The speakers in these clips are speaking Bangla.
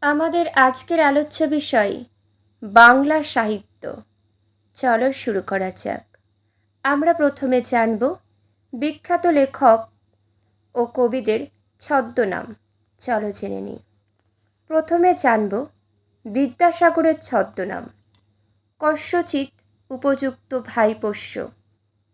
আমাদের আজকের আলোচ্য বিষয় বাংলা সাহিত্য। চলো শুরু করা যাক। আমরা প্রথমে জানব বিখ্যাত লেখক ও কবিদের ছদ্মনাম। চলো জেনে নিই। প্রথমে জানব বিদ্যাসাগরের ছদ্মনাম। কস্যচিৎ উপযুক্ত ভাইপোষ্য।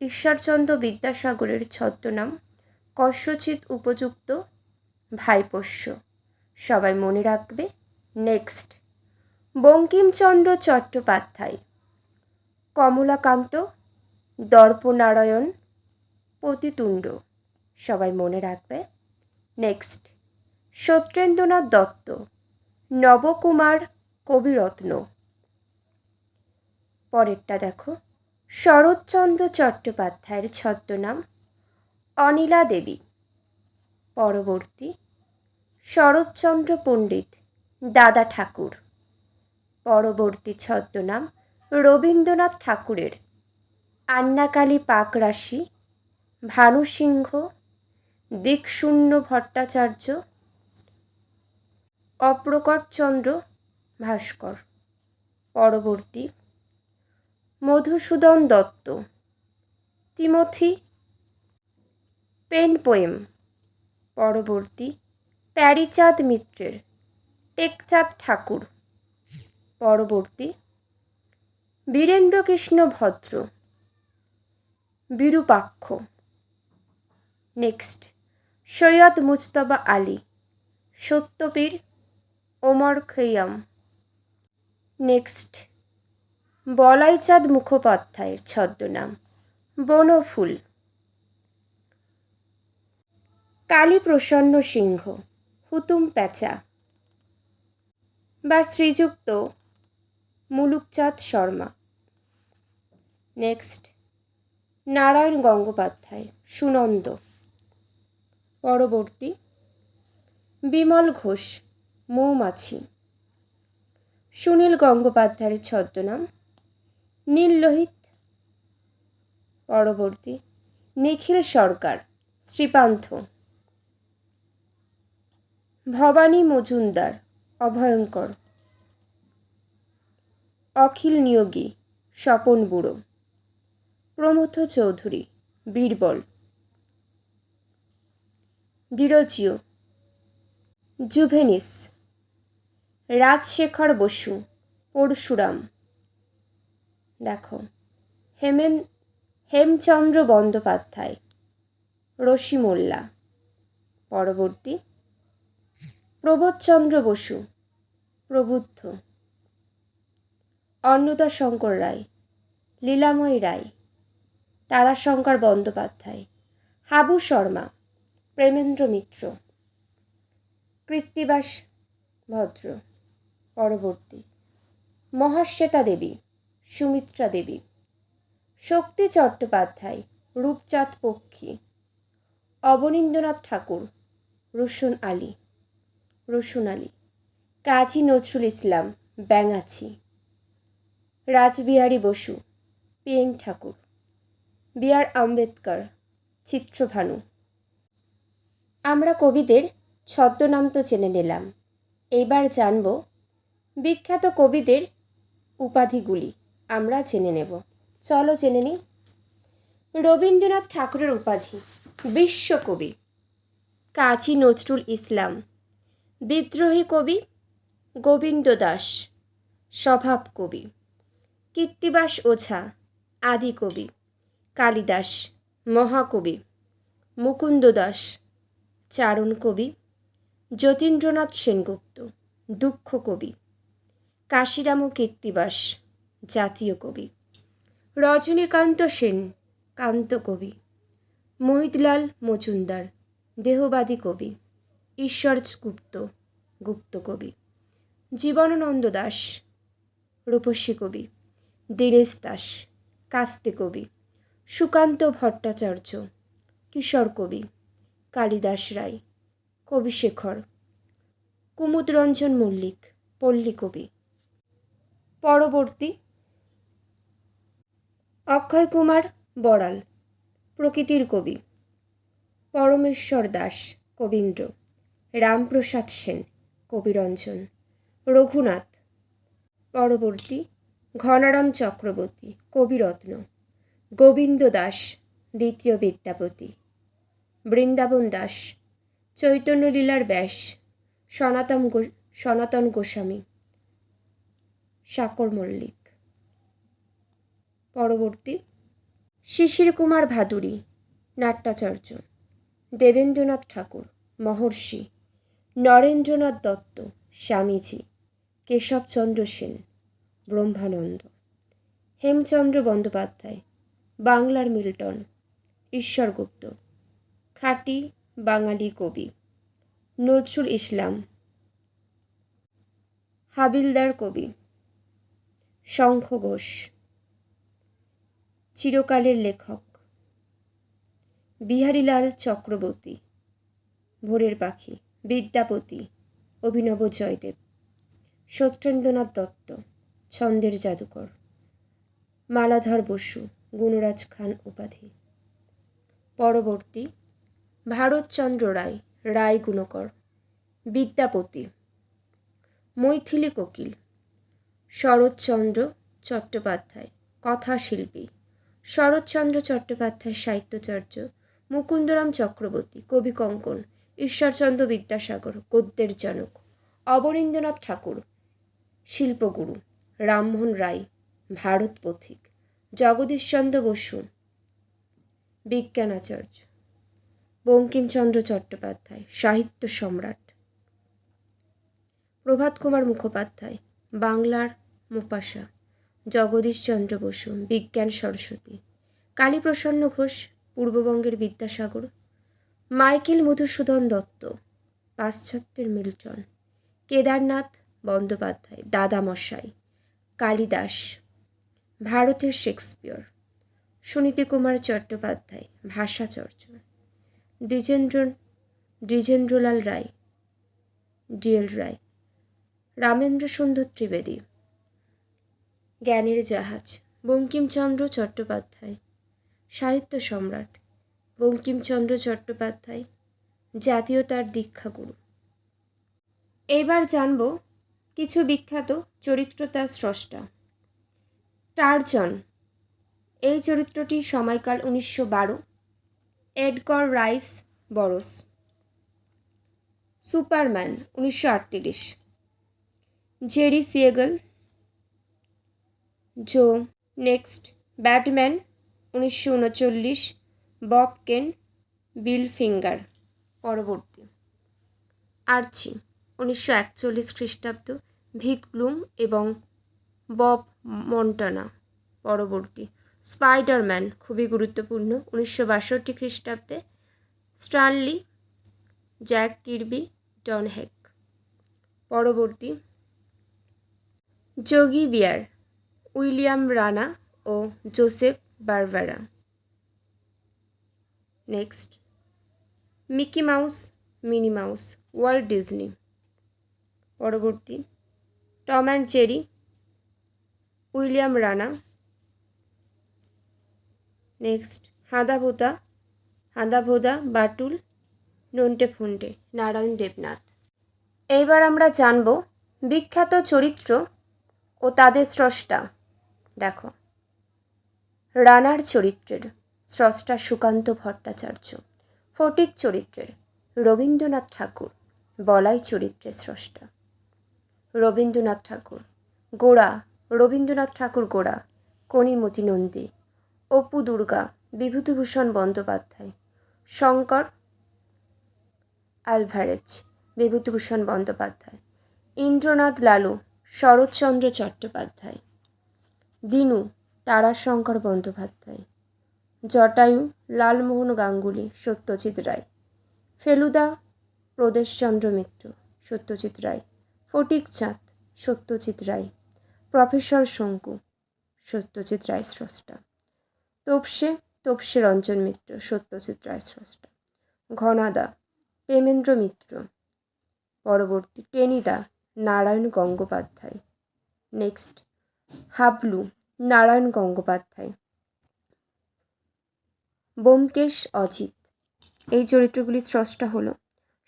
ঈশ্বরচন্দ্র বিদ্যাসাগরের ছদ্মনাম কস্যচিৎ উপযুক্ত ভাইপোষ্য। সবাই মনে রাখবে। নেক্সট, বঙ্কিমচন্দ্র চট্টোপাধ্যায়। কমলাকান্ত, দর্পনারায়ণ, পতিতুণ্ড। সবাই মনে রাখবে। নেক্সট, সত্যেন্দ্রনাথ দত্ত। নবকুমার কবিরত্ন। পরেরটা দেখো, শরৎচন্দ্র চট্টোপাধ্যায়ের ছদ্মনাম অনিলা দেবী। পরবর্তী, শরৎচন্দ্র পণ্ডিত দাদা ঠাকুর। পরবর্তী ছদ্মনাম রবীন্দ্রনাথ ঠাকুরের আন্নাকালী পাকরাশি, ভানুসিংহ, দিকশূন্য ভট্টাচার্য, অপ্রকটচন্দ্র ভাস্কর। পরবর্তী, Madhusudan Dutt. Timothy Penpoem. পরবর্তী, প্যারীচাঁদ মিত্রের টেকচাঁদ ঠাকুর। পরবর্তী, Birendrakrishna Bhadra, Birupaksha. Next, Syed Mujtaba Ali, Satyapir, Omar Khayyam. Next, Balaichand মুখোপাধ্যায়ের ছদ্মনাম বনফুল। কালীপ্রসন্ন সিংহ, হুতুম প্যাঁচা বা শ্রীযুক্ত মুলুকচাঁদ শর্মা। নেক্সট, নারায়ণ গঙ্গোপাধ্যায়, সুনন্দ। পরবর্তী, বিমল ঘোষ, মৌমাছি। সুনীল গঙ্গোপাধ্যায়ের ছদ্মনাম নীললোহিত। পরবর্তী, নিখিল সরকার, শ্রীপান্থ। ভবানী মজুমদার, অভয়ঙ্কর। অখিল নিয়োগী, স্বপন বুড়ো। প্রমথ চৌধুরী, বীরবল। ডিরোজিও, জুভেনিস। রাজশেখর বসু, পরশুরাম। দেখো, হেমচন্দ্র বন্দ্যোপাধ্যায়, রসিমোল্লা। পরবর্তী, প্রবোধচন্দ্র বসু, প্রবুদ্ধ। অন্নদাশঙ্কর রায়, লীলাময়ী রায়। তারাশঙ্কর বন্দ্যোপাধ্যায়, হাবু শর্মা, প্রেমেন্দ্র মিত্র। কৃত্তিবাস ভদ্র। পরবর্তী, মহাশ্বেতা দেবী, সুমিত্রা দেবী। শক্তি চট্টোপাধ্যায়, রূপচাঁদ পক্ষী। অবনীন্দ্রনাথ ঠাকুর, রুশন আলী। কাজী নজরুল ইসলাম, ব্যাঙাচি। রাসবিহারী বসু, পিএন ঠাকুর। বি.আর. আম্বেদকর, চিত্রভানু। আমরা কবিদের ছদ্মনাম তো জেনে নিলাম। এইবার জানব বিখ্যাত কবিদের উপাধিগুলি আমরা জেনে নেব। চলো জেনে নিই। রবীন্দ্রনাথ ঠাকুরের উপাধি বিশ্বকবি। কাজী নজরুল ইসলাম বিদ্রোহী কবি, গোবিন্দ দাস স্বভাব কবি। কৃত্তিবাস ওঝা আদি কবি। কালিদাস মহাকবি। মুকুন্দ দাস চারণ কবি। যতীন্দ্রনাথ সেনগুপ্ত দুঃখ কবি। কাশিরাম কৃত্তিবাস জাতীয় কবি। রজনীকান্ত সেন কান্ত কবি। মোহিতলাল মজুমদার দেহবাদী কবি। ঈশ্বর গুপ্ত কবি। জীবনানন্দ দাস রূপসী কবি। দীনেশ দাস কাস্তে কবি। সুকান্ত ভট্টাচার্য কিশোর কবি। কালিদাস রায় কবিশেখর। কুমুদরঞ্জন মল্লিক পল্লী কবি। পরবর্তী, অক্ষয় কুমার বড়াল প্রকৃতির কবি। পরমেশ্বর দাস কবীন্দ্র। রামপ্রসাদ সেন কবিরঞ্জন। রঘুনাথ। পরবর্তী ঘনারাম চক্রবর্তী, কবিরত্ন। গোবিন্দ দাস, দ্বিতীয় বিদ্যাপতি। বৃন্দাবন দাস, চৈতন্যলীলার ব্যাস। সনাতন গোস্বামী, সাকর মল্লিক। পরবর্তী শিশির কুমার ভাদুরী, নাট্যাচার্য। দেবেন্দ্রনাথ ঠাকুর, মহর্ষি। নরেন্দ্রনাথ দত্ত, স্বামীজি। কেশবচন্দ্র সেন, ব্রহ্মানন্দ। হেমচন্দ্র বন্দ্যোপাধ্যায়, বাংলার মিল্টন। ঈশ্বর গুপ্ত, খাঁটি বাঙালি কবি। নজরুল ইসলাম, হাবিলদার কবি। শঙ্খ ঘোষ, চিরকালের লেখক। বিহারীলাল চক্রবর্তী, ভোরের পাখি। বিদ্যাপতি, অভিনব জয়দেব। সত্যেন্দ্রনাথ দত্ত, ছন্দের জাদুকর। মালাধর বসু, গুণরাজ খান উপাধি। পরবর্তী ভারতচন্দ্র রায়, রায় গুণকর। বিদ্যাপতি। মৈথিলী কোকিল, শরৎচন্দ্র চট্টোপাধ্যায়, কথাশিল্পী। শরৎচন্দ্র চট্টোপাধ্যায়, সাহিত্যাচার্য। মুকুন্দরাম চক্রবর্তী, কবি কঙ্কন। ঈশ্বরচন্দ্র বিদ্যাসাগর, গদ্যের জনক। অবনীন্দ্রনাথ ঠাকুর, শিল্পগুরু। রামমোহন রায়, ভারত পথিক। জগদীশচন্দ্র বসু, বিজ্ঞানাচার্য। বঙ্কিমচন্দ্র চট্টোপাধ্যায়, সাহিত্য সম্রাট। প্রভাত কুমার মুখোপাধ্যায়, বাংলার মোপাসা। জগদীশচন্দ্র বসু, বিজ্ঞান সরস্বতী। কালীপ্রসন্ন ঘোষ, পূর্ববঙ্গের বিদ্যাসাগর। মাইকেল মধুসূদন দত্ত, পাশ্চাত্যের মিল্টন। কেদারনাথ বন্দ্যোপাধ্যায়, দাদামশাই। কালিদাস, ভারতের শেক্সপিয়র। সুনীতি কুমার চট্টোপাধ্যায়, ভাষাচর্য। দ্বিজেন্দ্রলাল রায়, ডিএল রায়। রামেন্দ্র সুন্দর ত্রিবেদী, জ্ঞানের জাহাজ। বঙ্কিমচন্দ্র চট্টোপাধ্যায়, সাহিত্য সম্রাট। বঙ্কিমচন্দ্র চট্টোপাধ্যায়, জাতীয়তার দীক্ষাগুরু। এবার জানব কিছু বিখ্যাত চরিত্রতার স্রষ্টা। টারজন, এই চরিত্রটির সময়কাল 1912। Edgar Rice Burroughs. Superman, 1938। Jerry Siegel, Joe. Next Batman, 1939। Bob Kane, Bill Finger. পরবর্তী আর্চি, 1941 খ্রিস্টাব্দ। ভিক ব্লুম এবং বব মন্টানা। পরবর্তী স্পাইডারম্যান, খুবই গুরুত্বপূর্ণ, 1962 খ্রিস্টাব্দে। Stan Lee, Jack Kirby, Don Heck. পরবর্তী যোগী বিয়ার, উইলিয়াম রানা ও Joseph Barbera. Next Mickey Mouse, Minnie Mouse, Walt Disney. পরবর্তী Tom and Jerry, William Hanna. Next হাঁদাভোঁদা, বাটুল, নন্টে ফন্টে, নারায়ণ দেবনাথ। এইবার আমরা জানব বিখ্যাত চরিত্র ও তাদের স্রষ্টা। দেখো, রানার চরিত্রের স্রষ্টা সুকান্ত ভট্টাচার্য। ফটিক চরিত্রের রবীন্দ্রনাথ ঠাকুর। বলাই চরিত্রের স্রষ্টা রবীন্দ্রনাথ ঠাকুর। গোড়া, রবীন্দ্রনাথ ঠাকুর গোড়া। কনিমতি নন্দী। অপু দুর্গা, বিভূতিভূষণ বন্দ্যোপাধ্যায়। শঙ্কর আলভারেজ, বিভূতিভূষণ বন্দ্যোপাধ্যায়। ইন্দ্রনাথ লালু, শরৎচন্দ্র চট্টোপাধ্যায়। দিনু, তারাশঙ্কর বন্দ্যোপাধ্যায়। জটায়ু, লালমোহন গাঙ্গুলি, সত্যজিৎ রায়। ফেলুদা, প্রদেশচন্দ্র মিত্র, সত্যজিৎ রায়। ফটিক চাঁদ, সত্যজিৎ রায়। প্রফেসর শঙ্কু, সত্যজিৎ রায় স্রষ্টা। তপসে রঞ্জন মিত্র, সত্যজিৎ রায় স্রষ্টা। ঘনাদা, প্রেমেন্দ্র মিত্র। পরবর্তী টেনিদা, নারায়ণ গঙ্গোপাধ্যায়। নেক্সট হাবলু, নারায়ণ গঙ্গোপাধ্যায়। ব্যোমকেশ অজিত, এই চরিত্রগুলির স্রষ্টা হল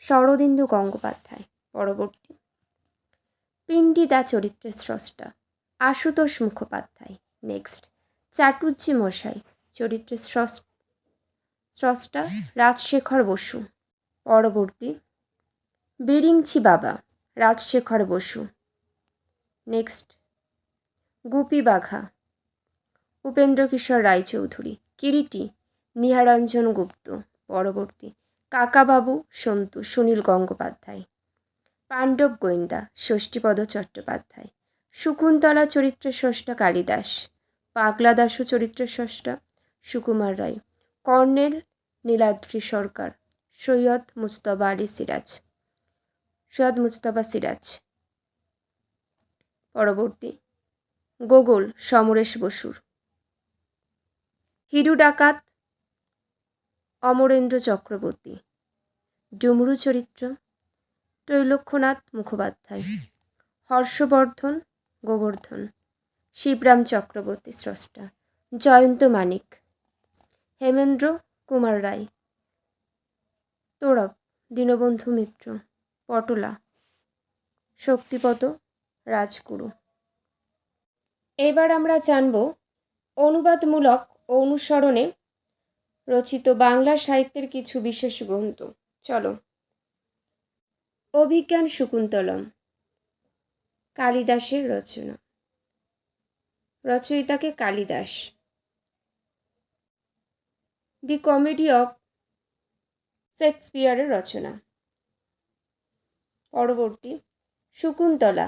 শরদিন্দু গঙ্গোপাধ্যায়। পরবর্তী পিণ্ডিদা চরিত্রের স্রষ্টা আশুতোষ মুখোপাধ্যায়। নেক্সট, চাটুজ্জে মশাই চরিত্রের স্রষ্টা রাজশেখর বসু। পরবর্তী, বিরিঞ্চি বাবা রাজশেখর বসু। নেক্সট, গুপি বাঘা উপেন্দ্রকিশোর রায়চৌধুরী। কিরিটি নিহারঞ্জন গুপ্ত। পরবর্তী, কাকাবাবু সন্তু সুনীল গঙ্গোপাধ্যায়। পাণ্ডব গোয়েন্দা ষষ্ঠীপদ চট্টোপাধ্যায়। শকুন্তলা চরিত্রের স্রষ্টা কালিদাস। পাগলা দাশু চরিত্রের স্রষ্টা সুকুমার রায়। কর্নেল নীলাদ্রি সরকার সৈয়দ মুজতবা সিরাজ। পরবর্তী, গোগোল সমরেশ বসুর। হিরু ডাকাত অমরেন্দ্র চক্রবর্তী। ডুমরু চরিত্র ত্রৈলোক্যনাথ মুখোপাধ্যায়। হর্ষবর্ধন গোবর্ধন শিবরাম চক্রবর্তী স্রষ্টা। জয়ন্ত মানিক। হেমেন্দ্র কুমার রায়। তোরব দীনবন্ধু মিত্র। পটোলা শক্তিপদ রাজগুরু। এবার আমরা জানব অনুবাদমূলক ও অনুসরণে রচিত বাংলা সাহিত্যের কিছু বিশেষ গ্রন্থ। চলো। অভিজ্ঞান শকুন্তলম কালিদাসের রচনা। রচয়িতাকে কালিদাস। দি কমেডি অফ শেক্সপিয়ারের রচনা। পরবর্তী, শকুন্তলা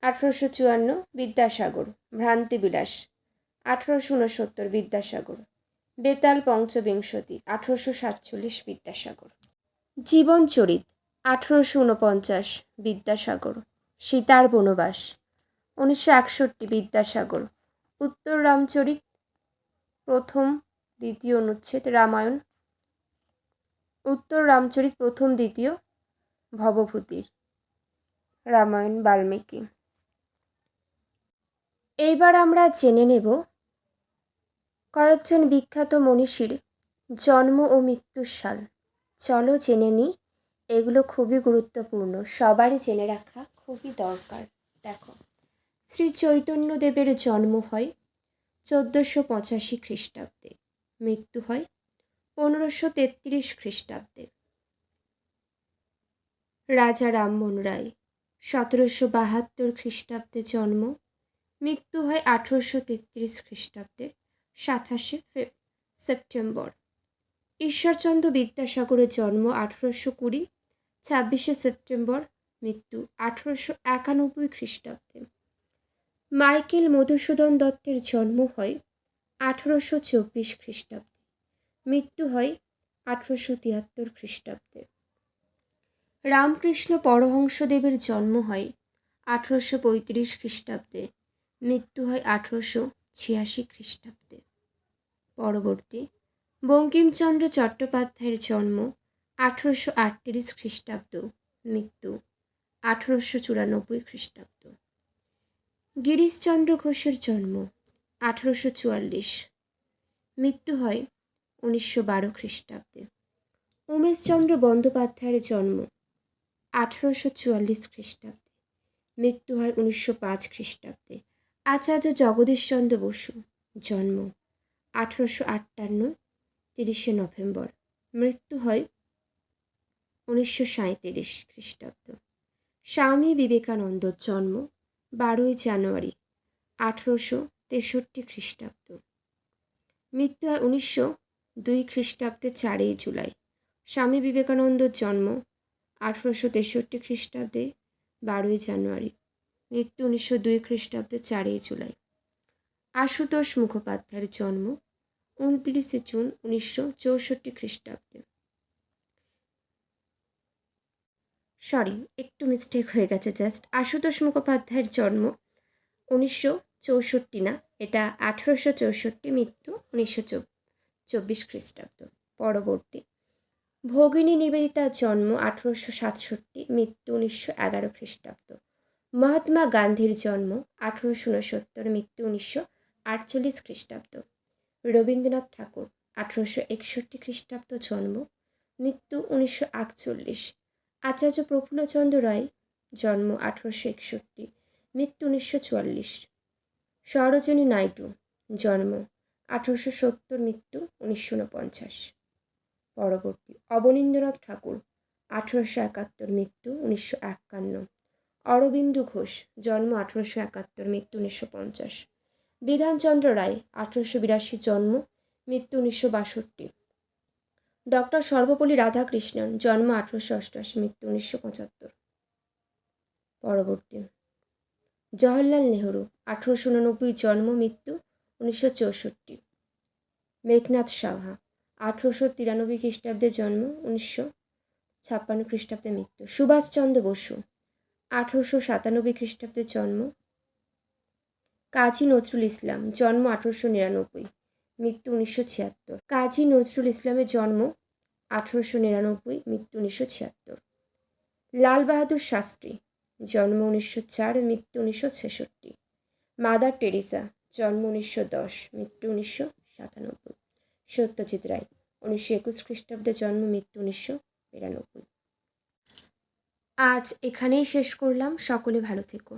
1854 বিদ্যাসাগর। ভ্রান্তিবিলাস 1869 বিদ্যাসাগর। বেতাল পঞ্চবিংশতি 1847 বিদ্যাসাগর। জীবনচরিত 1849 বিদ্যাসাগর। সীতার বনবাস 1961 বিদ্যাসাগর। উত্তর রামচরিত প্রথম দ্বিতীয় অনুচ্ছেদ রামায়ণ। উত্তর রামচরিত প্রথম দ্বিতীয় ভবভূতির রামায়ণ বাল্মীকি। এইবার আমরা জেনে নেব কয়েকজন বিখ্যাত মনীষীর জন্ম ও মৃত্যুর সাল। চলো জেনে নিই, এগুলো খুবই গুরুত্বপূর্ণ, সবারই জেনে রাখা খুবই দরকার। দেখো, শ্রী চৈতন্যদেবের জন্ম হয় 1485 খ্রিস্টাব্দে, মৃত্যু হয় 1533 খ্রিস্টাব্দে। রাজা রামমোহন রায় 1772 খ্রিস্টাব্দে জন্ম, মৃত্যু হয় 1833 খ্রিস্টাব্দের 27 সেপ্টেম্বর। ঈশ্বরচন্দ্র বিদ্যাসাগরের জন্ম 1820, 26 সেপ্টেম্বর, মৃত্যু 1891 খ্রিস্টাব্দে। মাইকেল মধুসূদন দত্তের জন্ম হয় 1824 খ্রিস্টাব্দে, মৃত্যু হয় 1873 খ্রিস্টাব্দে। রামকৃষ্ণ পরমহংসদেবের জন্ম হয় 1835 খ্রিস্টাব্দে, মৃত্যু হয় 1886 খ্রিস্টাব্দে। পরবর্তী, বঙ্কিমচন্দ্র চট্টোপাধ্যায়ের জন্ম 1838 খ্রিস্টাব্দ, মৃত্যু 1894 খ্রিস্টাব্দ। গিরিশচন্দ্র ঘোষের জন্ম 1844, মৃত্যু হয় 1912 খ্রিস্টাব্দে। উমেশচন্দ্র বন্দ্যোপাধ্যায়ের জন্ম 1844 খ্রিস্টাব্দে, মৃত্যু হয় 1905 খ্রিস্টাব্দে। আচার্য জগদীশচন্দ্র বসু জন্ম 1858, 30 নভেম্বর, মৃত্যু হয় 1937 খ্রিস্টাব্দ। স্বামী বিবেকানন্দর জন্ম 12 জানুয়ারি 1863 খ্রিস্টাব্দ, মৃত্যু হয় 1902 খ্রিস্টাব্দে 4 জুলাই। স্বামী বিবেকানন্দর জন্ম 1863 খ্রিস্টাব্দে 12 জানুয়ারি, মৃত্যু 1902 খ্রিস্টাব্দে 4 জুলাই। আশুতোষ মুখোপাধ্যায়ের জন্ম 29 জুন 1964 খ্রিস্টাব্দে। একটু মিস্টেক হয়ে গেছে, জাস্ট আশুতোষ মুখোপাধ্যায়ের জন্ম 1964 না, এটা 1864, মৃত্যু 1924 খ্রিস্টাব্দ। পরবর্তী, ভগিনী নিবেদিতার জন্ম 1867, মৃত্যু 1911 খ্রিস্টাব্দ। মহাত্মা গান্ধীর জন্ম 1869, মৃত্যু 1948 খ্রিস্টাব্দ। রবীন্দ্রনাথ ঠাকুর 1861 খ্রিস্টাব্দ জন্ম, মৃত্যু 1948। আচার্য প্রফুল্লচন্দ্র রায় জন্ম 1861, মৃত্যু 1944। সরোজিনী নাইডু, জন্ম 1870, মৃত্যু 1949। পরবর্তী অবনীন্দ্রনাথ ঠাকুর, 1871, মৃত্যু 1951। অরবিন্দু ঘোষ, জন্ম 1871, মৃত্যু 1950। বিধানচন্দ্র রায়, 1882, জন্ম, মৃত্যু 1962। ডক্টর সর্বপল্লী রাধাকৃষ্ণন, জন্ম 1888, মৃত্যু 1975। পরবর্তী জওহরলাল নেহরু, 1889, জন্ম, মৃত্যু 1964। মেঘনাথ সাহা, 1893 খ্রিস্টাব্দে জন্ম, 1956 খ্রিস্টাব্দে মৃত্যু। সুভাষচন্দ্র বসু, 1897 খ্রিস্টাব্দে জন্ম। কাজী নজরুল ইসলাম, জন্ম 1899, মৃত্যু 1976। কাজী নজরুল ইসলামের জন্ম 1899, মৃত্যু 1976। লাল বাহাদুর শাস্ত্রী, জন্ম 1904, মৃত্যু 1966। মাদার টেরেসা, জন্ম 1910, মৃত্যু 1997। সত্যজিৎ রায়, 1921 খ্রিস্টাব্দে জন্ম, মৃত্যু 1992। আজ এখানেই শেষ করলাম। সকলে ভালো থেকো।